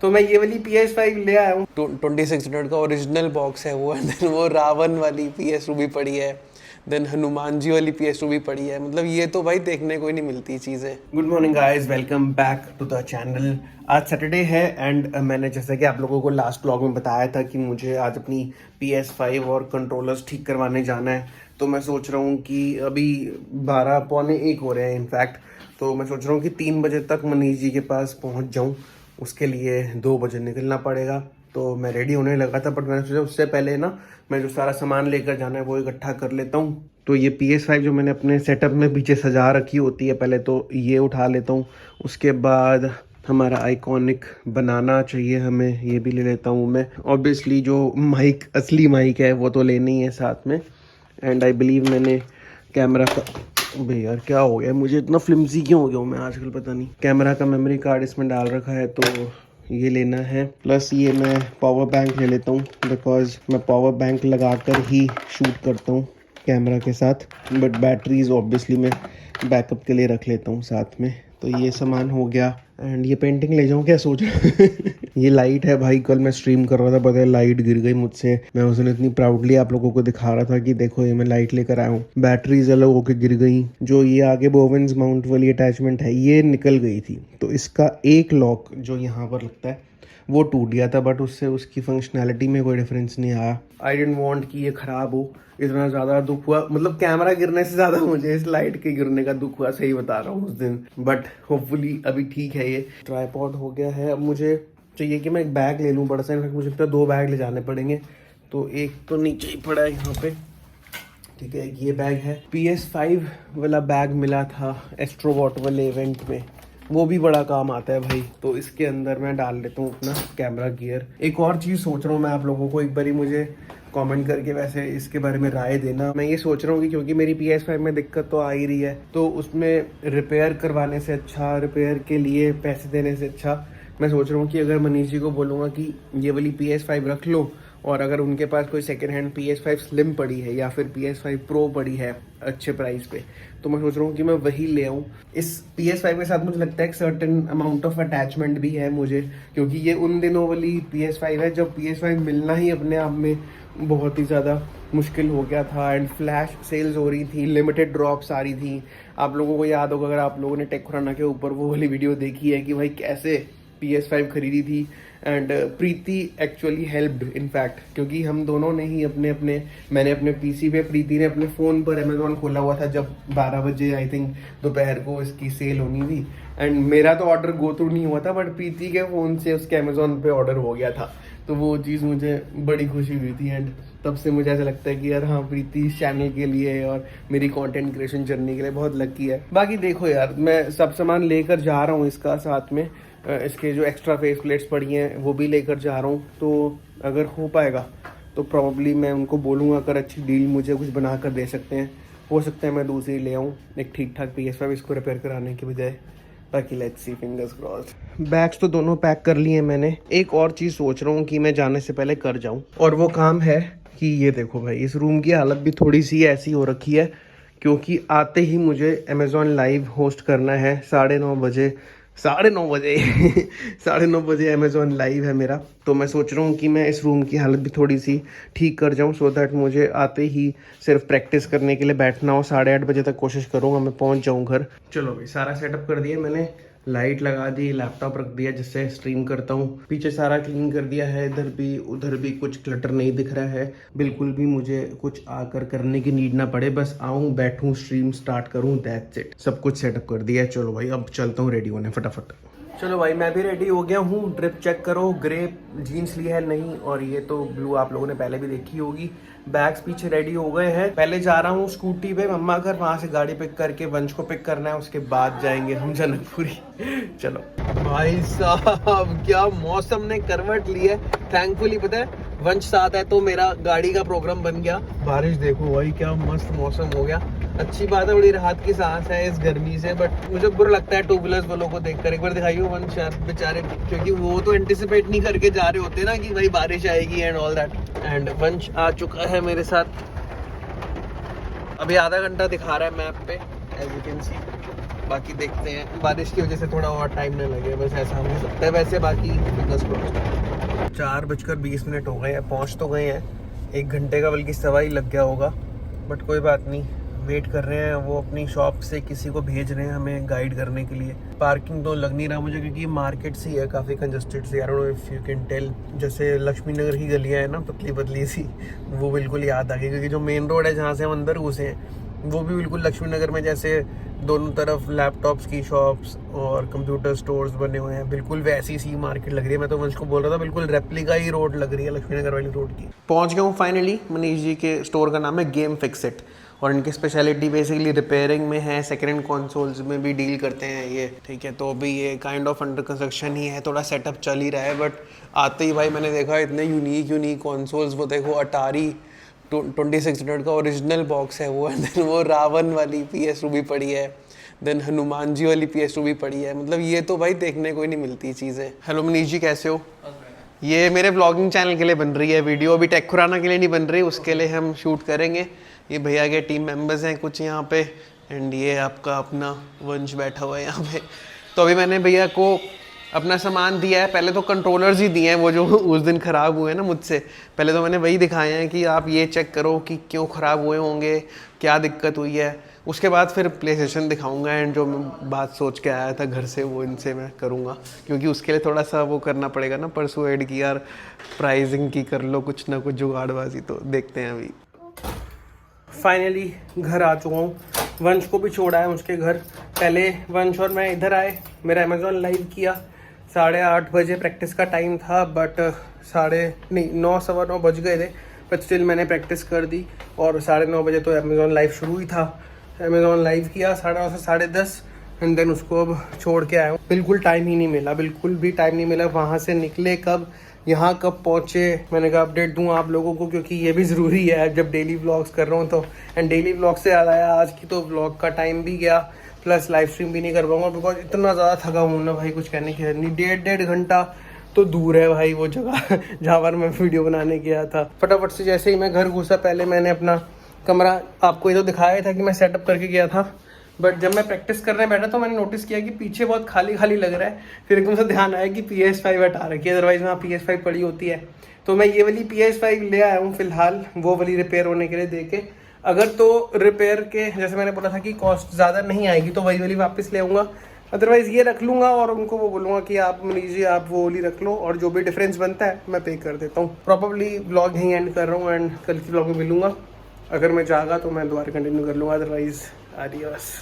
तो मैं ये वाली PS5 ले आया हूँ। 2600 का ओरिजिनल बॉक्स है वो, देन वो रावण वाली PS2 भी पड़ी है, देन हनुमान जी वाली PS2 भी पड़ी है। मतलब ये तो भाई देखने को ही नहीं मिलती चीज़ें। Good morning guys, welcome back to the channel. आज सैटरडे है एंड मैंने जैसा कि आप लोगों को लास्ट व्लॉग में बताया था कि मुझे आज अपनी PS5 और कंट्रोलर्स ठीक करवाने जाना है। तो मैं सोच रहा हूँ कि अभी 12 पौने 1 हो रहे हैं इनफैक्ट। तो मैं सोच रहा हूँ कि 3 बजे तक मनीष जी के पास पहुँच जाऊँ। उसके लिए 2 बजे निकलना पड़ेगा। तो मैं रेडी होने लगा था, बट मैंने सोचा उससे पहले ना मैं जो सारा सामान लेकर जाना है वो इकट्ठा कर लेता हूँ। तो ये PS5 जो मैंने अपने सेटअप में पीछे सजा रखी होती है, पहले तो ये उठा लेता हूँ। उसके बाद हमारा आइकॉनिक बनाना चाहिए हमें, ये भी ले लेता हूँ मैं। ऑब्वियसली जो माइक, असली माइक है वो तो लेनी ही है साथ में। एंड आई बिलीव मैंने कैमरा का, भाई यार क्या हो गया मुझे, इतना फ्लिमसी क्यों हो गया हूँ मैं आजकल, पता नहीं। कैमरा का मेमोरी कार्ड इसमें डाल रखा है तो ये लेना है। प्लस ये मैं पावर बैंक ले लेता हूँ, बिकॉज मैं पावर बैंक लगा कर ही शूट करता हूँ कैमरा के साथ। बट बैटरीज ऑब्वियसली मैं बैकअप के लिए रख लेता हूँ साथ में। तो ये सामान हो गया। एंड ये पेंटिंग ले जाऊँ क्या, सोच ये लाइट है भाई, कल मैं स्ट्रीम कर रहा था, पता है लाइट गिर गई मुझसे। मैं उस दिन इतनी प्राउडली आप लोगों को दिखा रहा था कि देखो ये मैं लाइट लेकर आया हूँ, बैटरीज अलग होकर गिर गई। जो ये आगे बोवेंस माउंट वाली अटैचमेंट है ये निकल गई थी, तो इसका एक लॉक जो यहाँ पर लगता है वो टूट गया था, बट उससे उसकी फंक्शनैलिटी में कोई डिफरेंस नहीं आया। आई डेंट वांट कि ये ख़राब हो। इतना ज़्यादा दुख हुआ, मतलब कैमरा गिरने से ज़्यादा मुझे इस लाइट के गिरने का दुख हुआ, सही बता रहा हूँ उस दिन। बट होपफुली अभी ठीक है। ये ट्राईपॉड हो गया है। अब मुझे चाहिए कि मैं एक बैग ले लूँ बड़ा सा। इनफैक्ट मुझे लगता है 2 बैग ले जाने पड़ेंगे। तो एक तो नीचे ही पड़ा है यहाँ पे, ठीक है। ये बैग है, PS5 वाला बैग मिला था एस्ट्रोबॉट वाले इवेंट में, वो भी बड़ा काम आता है भाई। तो इसके अंदर मैं डाल लेता हूँ अपना कैमरा गियर। एक और चीज़ सोच रहा हूँ मैं आप लोगों को, एक बारी मुझे कमेंट करके वैसे इसके बारे में राय देना। मैं ये सोच रहा हूँ कि क्योंकि मेरी PS5 में दिक्कत तो आ ही रही है, तो उसमें रिपेयर करवाने से अच्छा, रिपेयर के लिए पैसे देने से अच्छा, मैं सोच रहा हूँ कि अगर मनीष जी को बोलूँगा कि ये वाली PS5 रख लो, और अगर उनके पास कोई सेकेंड हैंड PS5 स्लिम पड़ी है या फिर PS5 प्रो पड़ी है अच्छे प्राइस पे, तो मैं सोच रहा हूँ कि मैं वही ले आऊँ। इस PS5 के साथ मुझे लगता है एक सर्टेन अमाउंट ऑफ अटैचमेंट भी है मुझे, क्योंकि ये उन दिनों वाली PS5 है जब PS5 मिलना ही अपने आप में बहुत ही ज़्यादा मुश्किल हो गया था। एंड फ्लैश सेल्स हो रही थी, लिमिटेड ड्रॉप्स आ रही थी। आप लोगों को याद होगा, अगर आप लोगों ने टेक खुराना के ऊपर वो वाली वीडियो देखी है कि भाई कैसे PS5 खरीदी थी। And Preeti actually helped in fact, क्योंकि हम दोनों ने ही मैंने अपने PC पे, प्रीति ने अपने फ़ोन पर अमेजोन खोला हुआ था जब 12 बजे आई थिंक दोपहर को इसकी सेल होनी थी। एंड मेरा तो ऑर्डर गो थ्रू नहीं हुआ था, बट प्रीति के फ़ोन से उसके अमेजोन पे ऑर्डर हो गया था। तो वो चीज़ मुझे बड़ी खुशी हुई थी। एंड तब से मुझे ऐसा लगता है कि यार हाँ, प्रीति इस चैनल के लिए और मेरी कंटेंट क्रिएशन जर्नी के लिए बहुत लकी है। बाकी देखो यार, मैं सब सामान लेकर जा रहा हूँ इसका, साथ में इसके जो एक्स्ट्रा फेस प्लेट्स पड़ी हैं वो भी लेकर जा रहा हूँ। तो अगर हो पाएगा तो प्रॉब्ली मैं उनको बोलूँगा, अगर अच्छी डील मुझे कुछ बना कर दे सकते हैं, हो सकता है मैं दूसरी ले आऊँ एक ठीक ठाक PS5 इसको रिपेयर कराने के बजाय। बाकी let's see, fingers crossed. Bags तो दोनों पैक कर लिए मैंने। एक और चीज़ सोच रहा हूँ कि मैं जाने से पहले कर जाऊँ, और वो काम है कि ये देखो भाई, इस रूम की हालत भी थोड़ी सी ऐसी हो रखी है, क्योंकि आते ही मुझे अमेज़ॉन लाइव होस्ट करना है 9:30 बजे। 9:30 बजे 9:30 बजे अमेज़ॉन लाइव है मेरा। तो मैं सोच रहा हूँ कि मैं इस रूम की हालत भी थोड़ी सी ठीक कर जाऊँ, सो दैट मुझे आते ही सिर्फ प्रैक्टिस करने के लिए बैठना हो। 8:30 बजे तक कोशिश करूँगा मैं पहुँच जाऊँ घर। चलो भाई, सारा सेटअप कर दिया मैंने, लाइट लगा दी, लैपटॉप रख दिया जिससे स्ट्रीम करता हूँ, पीछे सारा क्लीन कर दिया है, इधर भी उधर भी कुछ क्लटर नहीं दिख रहा है बिल्कुल भी। मुझे कुछ आकर करने की नीड ना पड़े, बस आऊँ, बैठूँ, स्ट्रीम स्टार्ट करूँ, दैट्स इट। सब कुछ सेटअप कर दिया है। चलो भाई, अब चलता हूँ रेडी होने फटाफट। चलो भाई, मैं भी रेडी हो गया हूँ। ड्रिप चेक करो, ग्रे जीन्स ली है नहीं, और ये तो ब्लू आप लोगों ने पहले भी देखी होगी। बैग्स पीछे रेडी हो गए हैं। पहले जा रहा हूँ स्कूटी पे मम्मा घर, वहां से गाड़ी पिक करके वंश को पिक करना है, उसके बाद जाएंगे हम जनकपुरी। चलो भाई साहब, क्या मौसम ने करवट ली है। थैंकफुली पता है वंश साथ है तो मेरा गाड़ी का प्रोग्राम बन गया। बारिश देखो भाई, क्या मस्त मौसम हो गया। अच्छी बात है, बड़ी राहत की सांस है इस गर्मी से। बट मुझे बुरा लगता है टू व्हीलर्स वालों को देखकर। एक बार दिखाइए वंश यार बेचारे, क्योंकि वो तो एंटिसिपेट नहीं करके जा रहे होते ना कि भाई बारिश आएगी एंड ऑल दैट। एंड वंश आ चुका है मेरे साथ, अभी आधा घंटा दिखा रहा है मैप पे, एज यू कैन सी। बाकी देखते हैं, बारिश की वजह से थोड़ा और टाइम न लगे, बस ऐसा हो सकता है। वैसे बाकी फिंगर्स क्रॉस्ड। 4:20 हो गए हैं, पहुँच तो गए हैं। 1 घंटे का बल्कि सवा ही लग गया होगा, बट कोई बात नहीं, वेट कर रहे हैं। वो अपनी शॉप से किसी को भेज रहे हैं हमें गाइड करने के लिए। पार्किंग तो लग नहीं रहा मुझे, क्योंकि मार्केट सी है, काफ़ी कंजस्टेड सी। I don't know if you can tell, जैसे लक्ष्मी नगर की गलियाँ हैं ना, पतली पतली सी, वो बिल्कुल याद आ गई। क्योंकि जो मेन रोड है जहाँ से हम अंदर घुसे हैं, वो भी बिल्कुल लक्ष्मी नगर में, जैसे दोनों तरफ लैपटॉप्स की शॉप्स और कंप्यूटर स्टोर्स बने हुए हैं, बिल्कुल वैसी सी मार्केट लग रही है। मैं तो वंश को बोल रहा था, बिल्कुल रेप्लिका ही रोड लग रही है लक्ष्मी नगर वाली रोड की। पहुंच गया हूँ फाइनली। मनीष जी के स्टोर का नाम है गेम फिक्स इट, और इनकी स्पेशलिटी बेसिकली रिपेयरिंग में है, सेकेंड हैंड कंसोल्स में भी डील करते हैं ये, ठीक है। तो अभी ये काइंड ऑफ अंडर कंस्ट्रक्शन ही है, थोड़ा सेटअप चल ही रहा है, बट आते ही भाई मैंने देखा इतने यूनिक कंसोल्स। वो देखो, अटारी 2600 का ओरिजिनल बॉक्स है वो, एंड देन वो रावण वाली PS2 भी पड़ी है, देन हनुमान जी वाली PS2 भी पड़ी है। मतलब ये तो भाई देखने को ही नहीं मिलती चीज़ें। हेलो मनीष जी, कैसे हो? ये मेरे व्लॉगिंग चैनल के लिए बन रही है वीडियो, अभी टेक खुराना के लिए नहीं बन रही, उसके लिए हम शूट करेंगे। ये भैया के टीम मेंबर्स हैं कुछ यहाँ पे, एंड ये आपका अपना वंश बैठा हुआ है यहाँ पे। तो अभी मैंने भैया को अपना सामान दिया है। पहले तो कंट्रोलर्स ही दिए हैं, वो जो उस दिन ख़राब हुए ना मुझसे, पहले तो मैंने वही दिखाए हैं कि आप ये चेक करो कि क्यों ख़राब हुए होंगे, क्या दिक्कत हुई है। उसके बाद फिर प्ले स्टेशन दिखाऊंगा, एंड जो मैं बात सोच के आया था घर से, वो इनसे मैं करूँगा, क्योंकि उसके लिए थोड़ा सा वो करना पड़ेगा ना, परसुएड की यार, प्राइसिंग की कर लो कुछ ना कुछ जुगाड़बाजी। तो देखते हैं। अभी फाइनली घर आ चुका हूँ, वंश को भी छोड़ा है उसके घर। पहले वंश और मैं इधर आए, मेरा अमेज़ॉन लाइव किया। 8:30 बजे प्रैक्टिस का टाइम था, बट 9 सवा 9 बज गए थे, बट स्टिल मैंने प्रैक्टिस कर दी। और 9:30 बजे तो अमेज़ॉन लाइव शुरू ही था। अमेज़ॉन लाइव किया 9:30 से 10:30, एंड देन उसको अब छोड़ के आया हूँ। बिल्कुल टाइम ही नहीं मिला, बिल्कुल भी टाइम नहीं मिला। वहाँ से निकले कब, यहाँ कब पहुँचे, मैंने कहा अपडेट दूँ आप लोगों को, क्योंकि ये भी ज़रूरी है जब डेली व्लॉग्स कर रहा हूँ तो। एंड डेली व्लॉग से याद आया, आज की तो व्लॉग का टाइम भी गया, प्लस लाइव स्ट्रीम भी नहीं कर पाऊंगा, बिकॉज इतना ज़्यादा थका हूँ ना भाई, कुछ कहने की है नहीं। 1.5 घंटा तो दूर है भाई वो जगह जहाँ पर मैं वीडियो बनाने गया था। फटाफट से जैसे ही मैं घर घुसा, पहले मैंने अपना कमरा, आपको ये तो दिखाया था कि मैं सेटअप करके गया था, बट जब मैं प्रैक्टिस करने बैठा तो मैंने नोटिस किया कि पीछे बहुत खाली खाली लग रहा है। फिर एकदम से ध्यान आया कि PS5 हटा रखी है, अदरवाइज वहाँ PS5 पड़ी होती है। तो मैं ये वाली PS5 ले आया हूँ फिलहाल, वो वाली रिपेयर होने के लिए दे के। अगर तो रिपेयर के, जैसे मैंने बोला था कि कॉस्ट ज़्यादा नहीं आएगी, तो वही वाली वापस ले आऊँगा, अदरवाइज़ ये रख लूँगा और उनको वो बोलूँगा कि आप लीजिए, आप वो वाली रख लो, और जो भी डिफरेंस बनता है मैं पे कर देता हूँ। प्रॉपरली व्लॉग यहीं एंड कर रहा हूँ, एंड कल की व्लॉग में मिलूँगा। अगर मैं चाहूँगा तो मैं दोबारा कंटिन्यू कर लूँगा, अदरवाइज़ आडियोस।